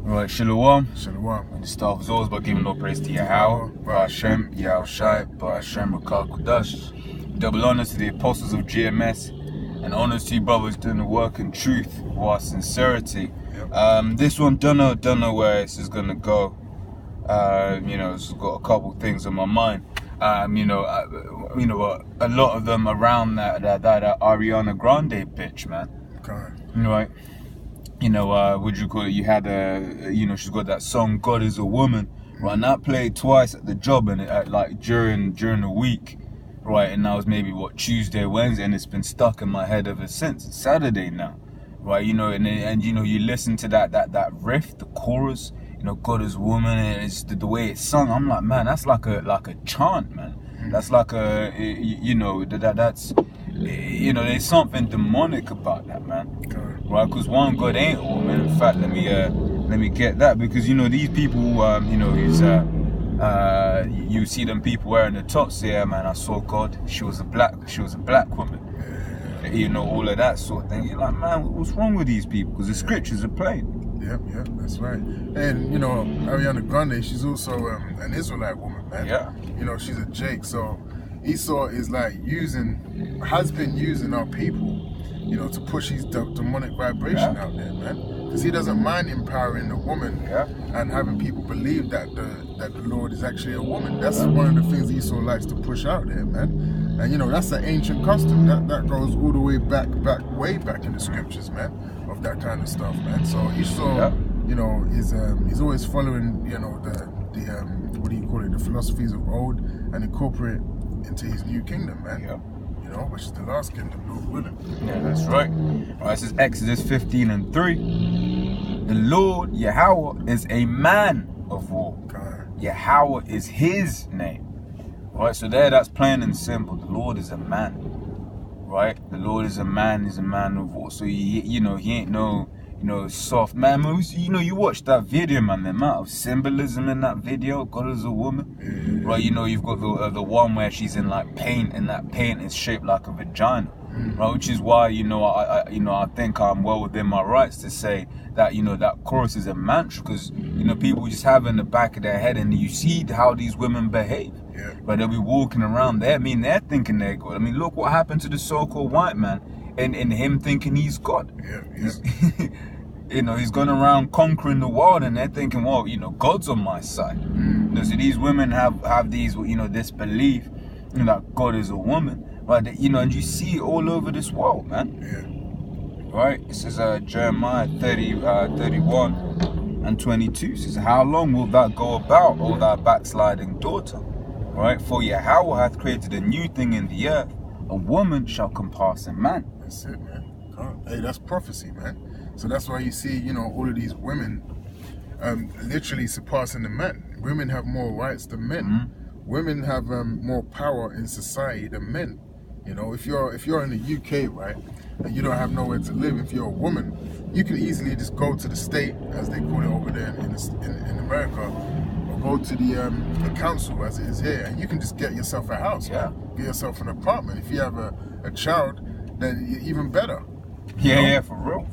Right, Shalom. Shalom. And the start was always about giving no praise to Yahweh, Ba'ashem, Yahushai, Ba'ashem, Rakal Double honors to the apostles of GMS, and honors to you brothers doing the work in truth, with sincerity. Yep. This one, don't know where this is gonna go. It's got a couple things on my mind. A lot of them around that Ariana Grande bitch, man. Okay. Right. Would you call it? You had she's got that song "God Is a Woman," right? And that played twice at the job, and during the week, right? And that was maybe Tuesday, Wednesday, and it's been stuck in my head ever since. It's Saturday now, right? And you listen to that riff, the chorus. God is a woman, and it's the way it's sung. I'm like, man, that's like a chant, man. That's like that's there's something demonic about that, man. Right? Because one, God ain't a woman. In fact, let me get that, because these people, you see them people wearing the tops. Yeah, man, I saw God. She was a black woman. All of that sort of thing. You're like, man, what's wrong with these people? Because the scriptures are plain. Yep, that's right. And Ariana Grande, she's also an Israelite woman, man. Yeah. She's a Jake. So Esau is has been using our people, to push his demonic vibration out there, man. Because he doesn't mind empowering the woman and having people believe that the Lord is actually a woman. That's one of the things Esau likes to push out there, man. And that's an ancient custom that goes all the way way back in the scriptures, man, of that kind of stuff, man. So Esau, he's always following, the philosophies of old and incorporate into his new kingdom, man. Yeah. Which is the last kingdom, Lord willing. Yeah, that's right. This is Exodus 15:3. The Lord Yahweh is a man of war. Yahweh is his name. Right, so that's plain and simple. The Lord is a man. Right? The Lord is a man, he's a man of war. So he ain't no soft man. You watch that video, man, the amount of symbolism in that video. God is a woman. Right, you've got the one where she's in paint, and that paint is shaped like a vagina. Right, which is why I think I'm well within my rights to say that that chorus is a mantra, because people just have in the back of their head, and you see how these women behave. But they'll be walking around there. They're thinking they're God. Look what happened to the so-called white man, and him thinking he's God. He's going around conquering the world, and they're thinking, well, God's on my side. So these women have these, this belief, that God is a woman, right? And you see it all over this world, man. Right? This is Jeremiah 31:22. It says, how long will that go about, O thou backsliding daughter? Right? For Yahweh hath created a new thing in the earth. A woman shall compass a man. That's it, man. Hey, that's prophecy, man. So that's why you see, all of these women literally surpassing the men. Women have more rights than men. Women have more power in society than men. If you're in the UK, right, and you don't have nowhere to live, if you're a woman, you can easily just go to the state, as they call it over there in America, or go to the council, as it is here, and you can just get yourself a house, man. Get yourself an apartment. If you have a child, then even better. For real.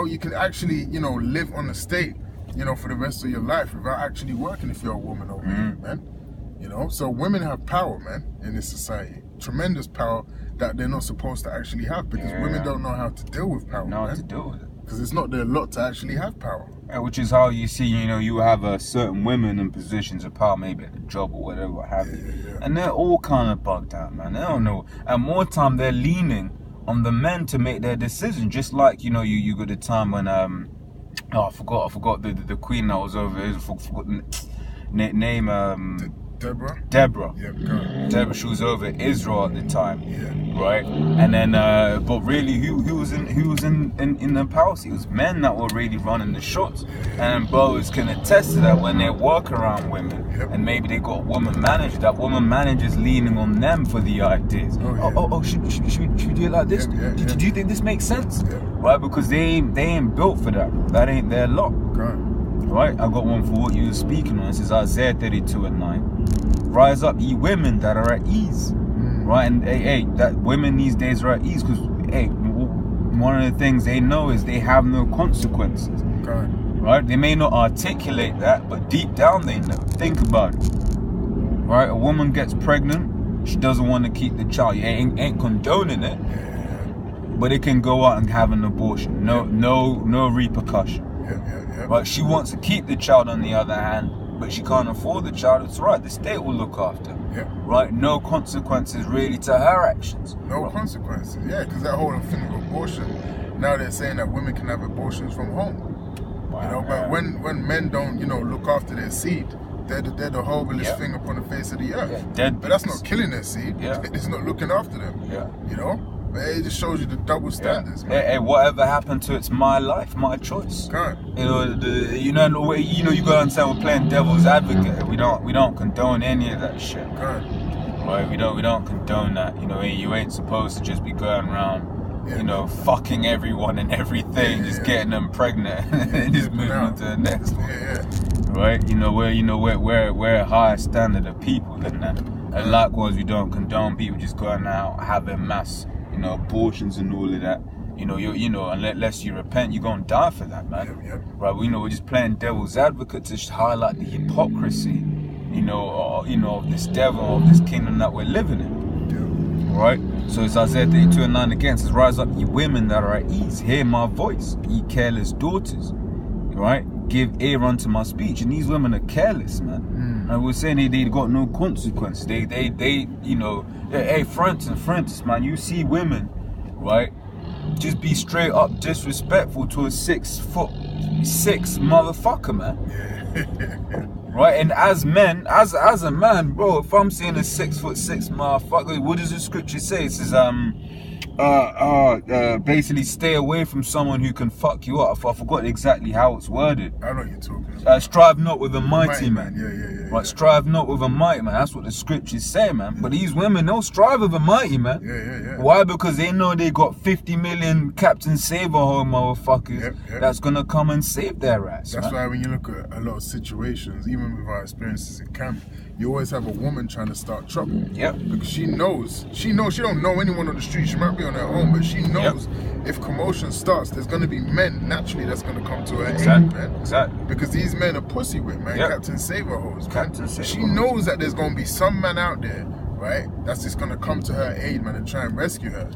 You can actually, live on the state, for the rest of your life without actually working if you're a woman over here, man. So women have power, man, in this society. Tremendous power that they're not supposed to actually have, because women don't know how to deal with power, because it's not their lot to actually have power. Which is how you see, you have certain women in positions of power, maybe at the job or whatever, what have you. And they're all kind of bugged out, man. They don't know. And more time they're leaning on the men to make their decision, just like you got the time when I forgot the queen that was over here. Forgot the name. Deborah. Deborah. She was over Israel at the time, right? And then, but really, who was in the power seat? It was men that were really running the shots. And brothers can attest to that when they work around women, and maybe they got a woman manager. That woman manager's leaning on them for the ideas. Should we do it like this? Do you think this makes sense? Right? Because they ain't built for that. That ain't their lot. Right? I got one for what you were speaking on. This is Isaiah 32:9. Rise up, ye women that are at ease. Right? And that women these days are at ease, because one of the things they know is they have no consequences. right? They may not articulate that, but deep down they know. Think about it, right? A woman gets pregnant, she doesn't want to keep the child. You ain't condoning it, but it can go out and have an abortion. No repercussion. Right? She wants to keep the child on the other hand, but she can't afford the child. It's right. The state will look after. Right? No consequences really to her actions. No consequences. Yeah, because that whole thing of abortion. Now they're saying that women can have abortions from home. Wow, you know, but when men don't, you know, look after their seed, they're the horriblest thing upon the face of the earth. But that's not killing their seed. It's not looking after them. You know, but it just shows you the double standards. Hey, whatever happened to it's my life, my choice. You know, you gotta understand we're playing devil's advocate. We don't condone any of that shit. Right? We don't condone that. You know, you ain't supposed to just be going around. You know, fucking everyone and everything, just getting them pregnant and just moving on to the next one. Right? You know, we're a higher standard of people than that. And likewise, we don't condone people just going out having mass, you know, abortions and all of that. You know, unless you repent, you're gonna die for that, man. Right? We're just playing devil's advocate to highlight the hypocrisy, of this devil, of this kingdom that we're living in. Right? So it's Isaiah 32:9 again. It says, rise up, ye women that are at ease, hear my voice, ye careless daughters. Right? Give ear unto my speech. And these women are careless, man. And we're saying they got no consequences. They you know, hey, friends, man, you see women, right? Just be straight up disrespectful to a 6'6" motherfucker, man. Right, and as men, as a man, bro, if I'm seeing a 6'6" motherfucker, what does the scripture say? It says, basically stay away from someone who can fuck you up. I forgot exactly how it's worded. I know what you're talking about. Strive not with a mighty man. Yeah. Right, strive not with a mighty man. That's what the scriptures say, man. But these women don't strive with a mighty man. Yeah. Why? Because they know they got 50 million Captain Save-A-Ho motherfuckers that's gonna come and save their ass. That's why when you look at a lot of situations, even with our experiences in camp, you always have a woman trying to start trouble. Because she knows she don't know anyone on the street. She might be on her own, but she knows if commotion starts, there's going to be men naturally that's going to come to her aid, man. Because these men are pussy whip, man. Captain Save-A-Hos, man. She knows that there's going to be some man out there, right, that's just going to come to her aid, man, and try and rescue her.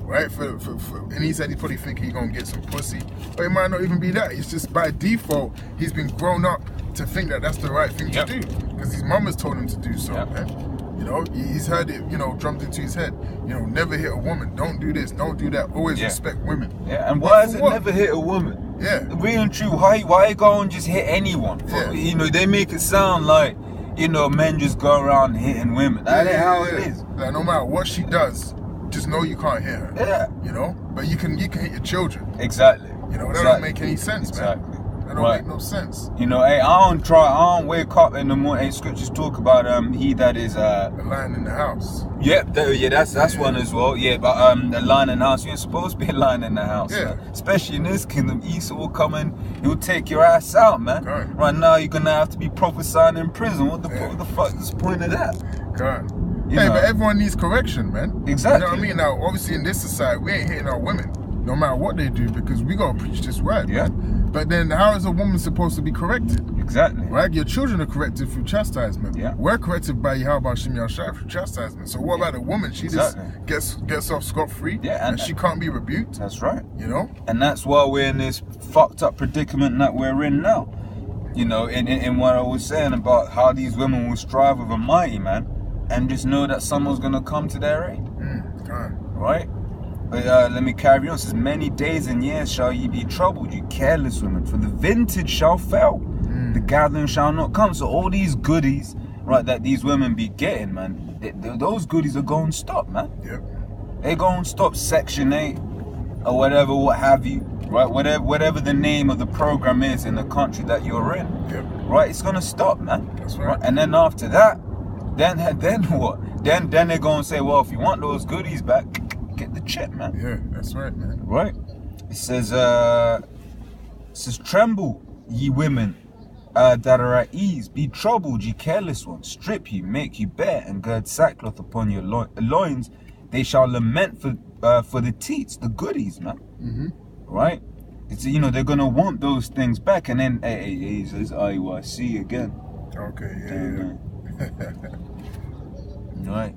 Right? And he said he probably think he's going to get some pussy. But it might not even be that. It's just by default, he's been grown up to think that that's the right thing to do. Because his mama's told him to do so, man. You know, he's heard it, you know, drummed into his head. You know, never hit a woman. Don't do this. Don't do that. Always respect women. And why is it never hit a woman? Real and true. Why go and just hit anyone? You know, they make it sound like, you know, men just go around hitting women. That ain't how it is. Like, no matter what she does, just know you can't hit her. You know? But you can hit your children. Exactly. You know, that don't make any sense, man. That don't make no sense. You know, hey, I don't wake up in the morning. Hey, scriptures talk about he that is a lion in the house. That's one as well. But a lion in the house, you ain't supposed to be a lion in the house. Especially in this kingdom, Esau will come in, he'll take your ass out, man. Right now you're gonna have to be prophesying in prison. What the fuck is the point of that? But everyone needs correction, man. Exactly. You know what I mean? Now, obviously in this society, we ain't hitting our women, no matter what they do, because we gotta preach this word, man. But then how is a woman supposed to be corrected? Exactly. Right? Your children are corrected through chastisement. We're corrected by Yahweh Shem Yahshua through chastisement. So what about a woman? She just gets off scot-free and she can't be rebuked. That's right. You know? And that's why we're in this fucked up predicament that we're in now. You know, in what I was saying about how these women will strive with a mighty man and just know that someone's going to come to their aid. Right? But let me carry on. It says, many days and years shall ye be troubled, you careless women, for the vintage shall fail, the gathering shall not come. So all these goodies, right, that these women be getting, man, those goodies are going to stop, man. They're going to stop Section 8 or whatever, what have you, right? Whatever the name of the program is in the country that you're in, right? It's going to stop, man. That's right. And then after that, then what? Then they're going to say, well, if you want those goodies back, get the chip, man. That's right, man. Right? It says, tremble, ye women that are at ease. Be troubled, ye careless ones. Strip you, make you bare, and gird sackcloth upon your loins. They shall lament for the teats, the goodies, man. Right? it's, you know, they're gonna want those things back, and then hey, it's IUIC again. Okay, yeah. Right.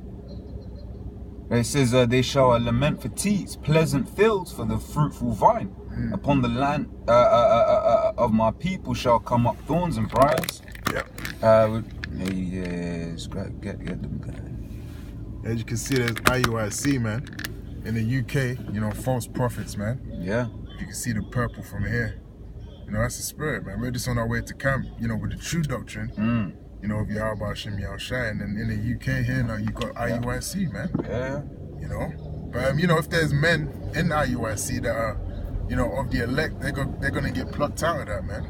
It says they shall lament for teats, pleasant fields for the fruitful vine. Upon the land of my people shall come up thorns and briars. Yep. Yes, get them guys. As you can see, there's IUIC, man. In the UK, you know, false prophets, man. Yeah. You can see the purple from here. You know, that's the spirit, man. We're just on our way to camp, you know, with the true doctrine. You know, of Yahweh Hashem Yahushai. And then in the UK here now, you got IUIC, man. Yeah. You know? But, you know, if there's men in IUIC that are, you know, of the elect, they're going to get plucked out of that, man.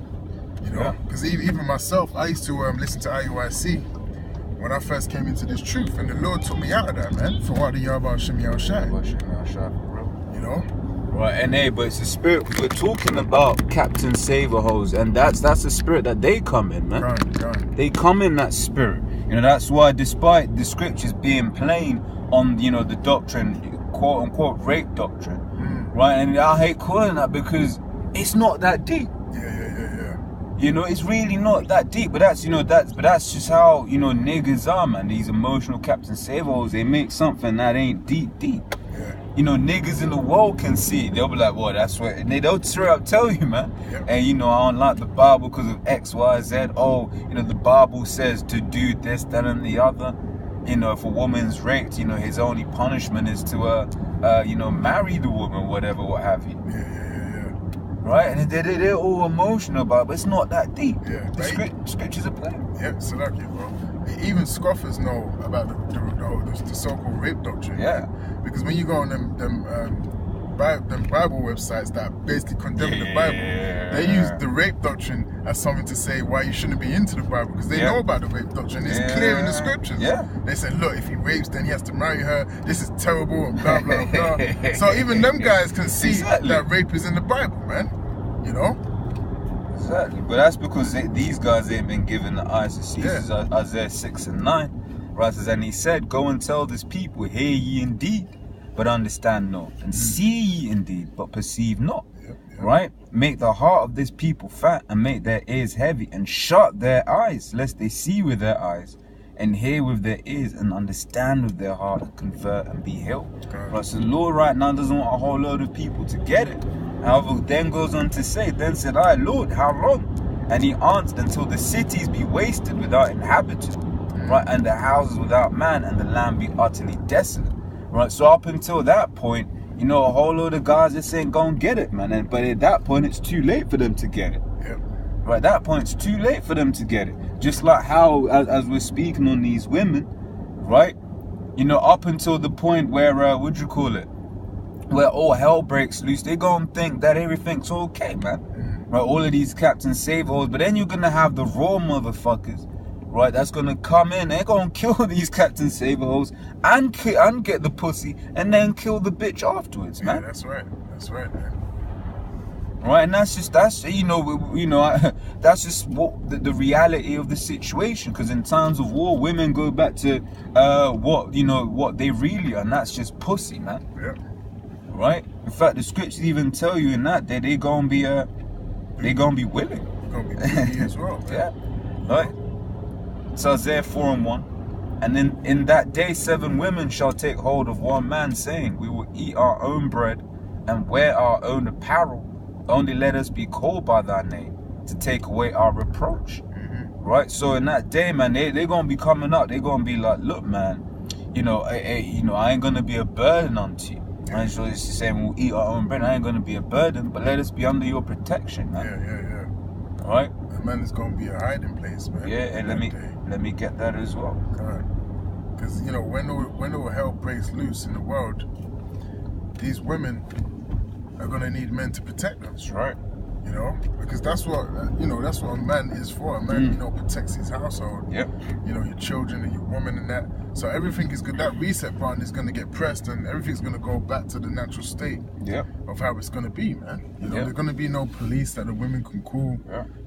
You know? Because even myself, I used to listen to IUIC when I first came into this truth. And the Lord took me out of that, man. For what the Yahweh Hashem Yahushai. You know? Right, and hey, but it's the spirit. We're talking about Captain Saverhose, and that's the spirit that they come in, man. Right. They come in that spirit. You know, that's why, despite the scriptures being plain on, you know, the doctrine, quote unquote, rape doctrine, right? And I hate calling that because it's not that deep. Yeah. You know, it's really not that deep. But that's, you know, but that's just how, you know, niggas are, man. These emotional Captain Saverhose, they make something that ain't deep. Yeah. You know, niggas in the world can see it. They'll be like, well, that's what, and they'll straight up tell you, man. Yep. And, you know, I don't like the Bible because of X, Y, Z. Oh, you know, the Bible says to do this, that, and the other. You know, if a woman's raped, you know, his only punishment is to, you know, marry the woman, whatever, what have you. Yeah. Right? And they're all emotional about it, but it's not that deep. Yeah. The scriptures are plain. Yeah, so like it, bro. Even scoffers know about the so-called rape doctrine. Yeah. Because when you go on them Bible websites that basically condemn the Bible, they use the rape doctrine as something to say why you shouldn't be into the Bible, because they know about the rape doctrine. It's clear in the scriptures. Yeah. They say, look, if he rapes, then he has to marry her. This is terrible, and blah, blah, blah. So even them guys can see that rape is in the Bible, man. You know? Exactly. But that's because these guys ain't been given the eyes to see. This is Isaiah 6 and 9. Right, and he said, go and tell this people, hear ye indeed, but understand not, and see ye indeed, but perceive not. Right? Make the heart of this people fat, and make their ears heavy, and shut their eyes, lest they see with their eyes, and hear with their ears, and understand with their heart, and convert and be healed. Right, so the Lord right now doesn't want a whole load of people to get it. However, then goes on to say, then said I, Lord, how long? And he answered, until the cities be wasted without inhabitant, right, and the houses without man, and the land be utterly desolate. Right, so up until that point, you know, a whole load of guys just ain't gonna get it, man. But at that point, it's too late for them to get it. Yep. Right, at that point, it's too late for them to get it. Just like how, as we're speaking on these women, right, you know, up until the point where, what'd you call it? Where all hell breaks loose, they gonna think that everything's okay, man. Right, all of these Captain Saverhose, but then you're gonna have the raw motherfuckers, right, that's gonna come in, they're gonna kill these Captain Saverhose and get the pussy and then kill the bitch afterwards, man. Yeah, that's right, man. Right, and that's just that's just what the reality of the situation. Because in times of war, women go back to what they really are, and that's just pussy, man. Yeah. Right. In fact, the scriptures even tell you in that they gonna be willing. They're gonna be greedy as well, man. Yeah. Right. So Isaiah 4 and 1. And in that day 7 women shall take hold of one man, saying, we will eat our own bread and wear our own apparel. Only let us be called by thy name, to take away our reproach. Right? So in that day, man, they're gonna be coming up. They're gonna be like, look, man, I ain't gonna be a burden unto you. Right? So it's saying we'll eat our own bread. I ain't gonna be a burden, but let us be under your protection, man. Yeah. Right? The man is gonna be a hiding place, man. Yeah, and let me get that as well. Because when the hell breaks loose in the world, these women are gonna need men to protect them. That's right. Because that's what a man is for. A man, protects his household. Yep. Your children and your woman and that. So everything is good. That reset button is gonna get pressed, and everything's gonna go back to the natural state. Of how it's gonna be, man. There's gonna be no police that the women can call.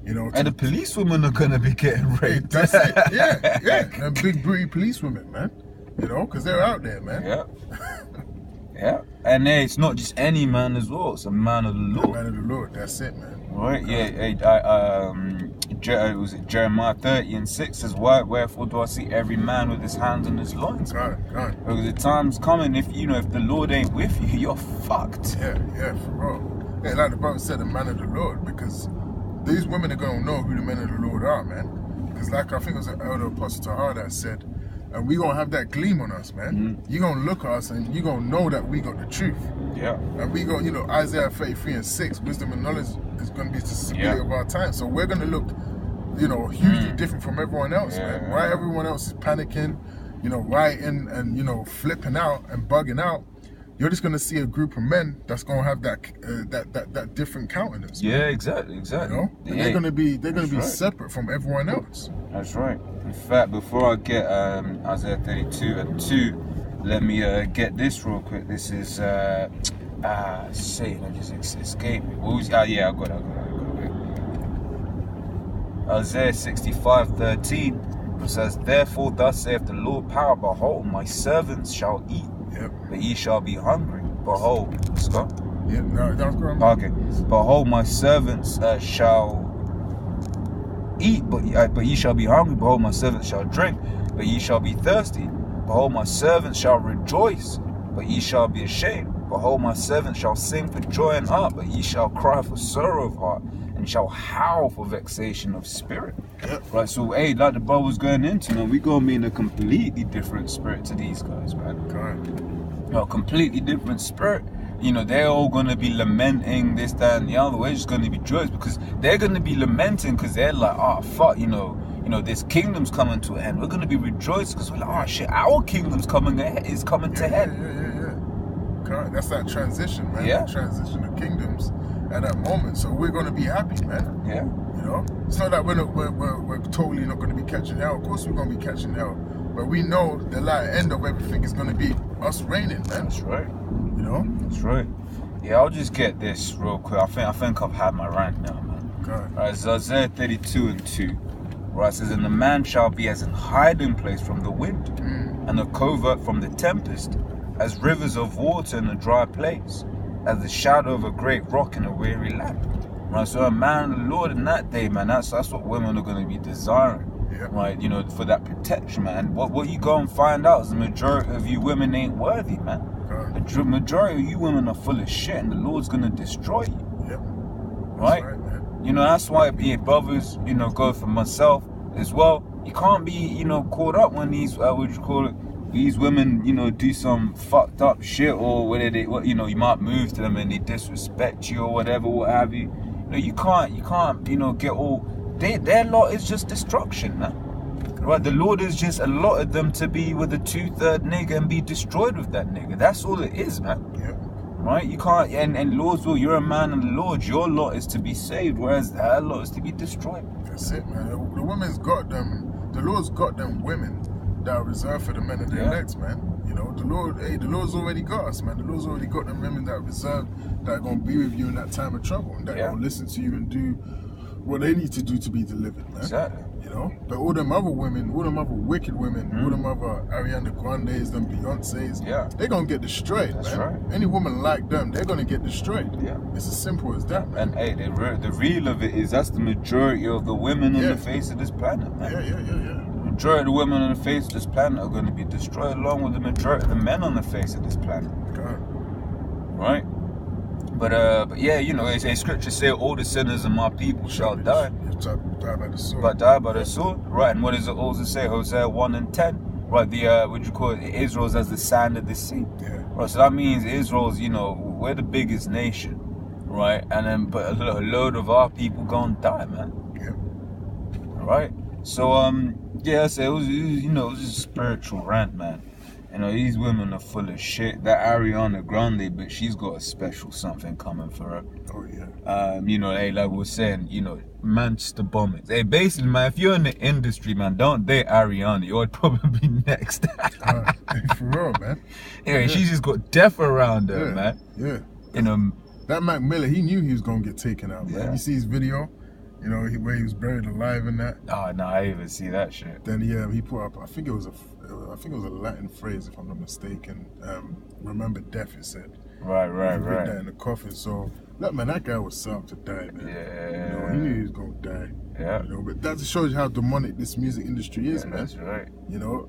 And the police women are gonna be getting raped. That's it. Yeah. And big booty police women, man. Because they're out there, man. Yeah. And hey, it's not just any man as well. It's a man of the Lord. Man of the Lord. That's it, man. Right? Was it Jeremiah 30:6 says, wherefore do I see every man with his hands on his loins? God. Because the time's coming, if the Lord ain't with you, you're fucked. Yeah, for real. Yeah, like the brother said, the man of the Lord, because these women are gonna know who the men of the Lord are, man. Because like I think it was an elder apostle Tahar that said, and we gonna have that gleam on us, man. You gonna look at us and you gonna know that we got the truth. Yeah. And we gonna, Isaiah 33:6, wisdom and knowledge is gonna be the stability of our time. So we're gonna look, hugely different from everyone else, man. Why everyone else is panicking, rioting and flipping out and bugging out. You're just gonna see a group of men that's gonna have that different countenance. Yeah, exactly. And they're gonna be separate from everyone else. That's right. In fact, before I get Isaiah 32:2, let me get this real quick. This is Satan. I just escaped me. What was? I got it. Isaiah 65:13 says, "Therefore, thus saith the Lord power, behold, my servants shall eat, but ye shall be hungry. Behold, Scott." Yeah, no, that was good. Okay. Behold, my servants shall eat, but ye shall be hungry. Behold, my servants shall drink, but ye shall be thirsty. Behold, my servants shall rejoice, but ye shall be ashamed. Behold, my servants shall sing for joy and heart, but ye shall cry for sorrow of heart, and shall howl for vexation of spirit. Right, so hey, like the brother was going into, man, we gonna be in a completely different spirit to these guys, man. A completely different spirit. They're all gonna be lamenting this, that, and the other. We're just gonna be joyous because they're gonna be lamenting because they're like, oh fuck, this kingdom's coming to an end. We're gonna be rejoicing because we're like, oh shit, our kingdom's coming to head. Yeah. That's that transition, man. Yeah. The transition of kingdoms at that moment. So we're gonna be happy, man. Yeah. It's not that we're totally not gonna be catching hell. Of course we're gonna be catching hell, but we know the light end of everything is gonna be us reigning, man. That's right. That's right. Yeah, I'll just get this real quick. I think I've had my rant now, man. Right, it's Isaiah 32:2. Right, it says, "And the man shall be as an hiding place from the wind, and a covert from the tempest, as rivers of water in a dry place, as the shadow of a great rock in a weary land." Right, so a man of the Lord in that day, man, that's what women are going to be desiring. Right, for that protection, man. What you go and find out is the majority of you women ain't worthy, man. The majority of you women are full of shit, and the Lord's gonna destroy you. Right, man. That's why brothers, go for myself as well. You can't be, caught up when these these women, do some fucked up shit, or whether you might move to them and they disrespect you or whatever, what have you. You can't, get all. Their lot is just destruction, man. Right, the Lord has just allotted them to be with a 2/3 nigga and be destroyed with that nigga. That's all it is, man. Right, you can't, and Lord's will, you're a man of the Lord, your lot is to be saved, whereas her lot is to be destroyed. That's it, man. The women's got them, the Lord's got them women that are reserved for the men of the elect, man. The Lord's already got us, man. The Lord's already got them women that are reserved, that are going to be with you in that time of trouble, and that are going to listen to you and do what they need to do to be delivered, man. Exactly. But all them other women, all them other wicked women, all them other Ariana Grandes, them Beyoncés, they're going to get destroyed, man. Right. Any woman like them, they're going to get destroyed. It's as simple as that, man. And hey, the real of it is that's the majority of the women on the face of this planet, man. The majority of the women on the face of this planet are going to be destroyed along with the majority of the men on the face of this planet. Right? But yeah, as scriptures say, all the sinners of my people shall die. Die by the sword. But die by the sword. Right, and what does it also say? Hosea 1:10. Right, Israel's as the sand of the sea. Right, so that means Israel's, we're the biggest nation. Right, and then but a load of our people gonna die, man. Right? So so it was just a spiritual rant, man. These women are full of shit. That Ariana Grande, but she's got a special something coming for her. Hey, like we were saying, Manchester Bombings. Hey, basically, man, if you're in the industry, man, don't date Ariana. You'd probably be next. For real, man. She's just got death around her, man. That Mac Miller, he knew he was gonna get taken out, man. You see his video? Where he was buried alive and that. Oh no, I even see that shit. Then he put up. I think it was a Latin phrase, if I'm not mistaken. Remember death, it said. Right. Written that in the coffin. So, look, man, that guy was set up to die, man. Yeah. You know, he knew he was gonna die. Yeah. You know, but that just shows you how demonic this music industry is, man. That's right. You know,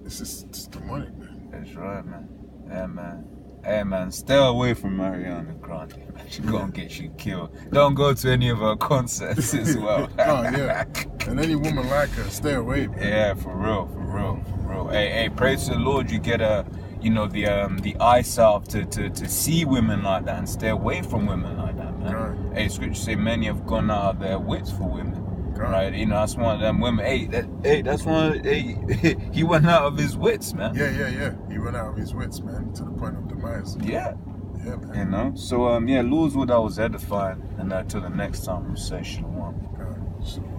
it's just demonic, man. That's right, man. Yeah, man. Hey, man, stay away from Ariana Grande. She's gonna get you killed. Don't go to any of her concerts as well. Oh, yeah. And any woman like her, stay away, man. Yeah, for real. Hey, praise the Lord, you get the eyesight to see women like that and stay away from women like that, man. Right. Hey, scripture say many have gone out of their wits for women. Right. Right, you know, that's one of them women. That's one. He went out of his wits, man. Yeah. He went out of his wits, man, to the point of demise. Yeah, man. you know. So Lord's what I was edifying, and till the next time, we'll say shalom. Shalom.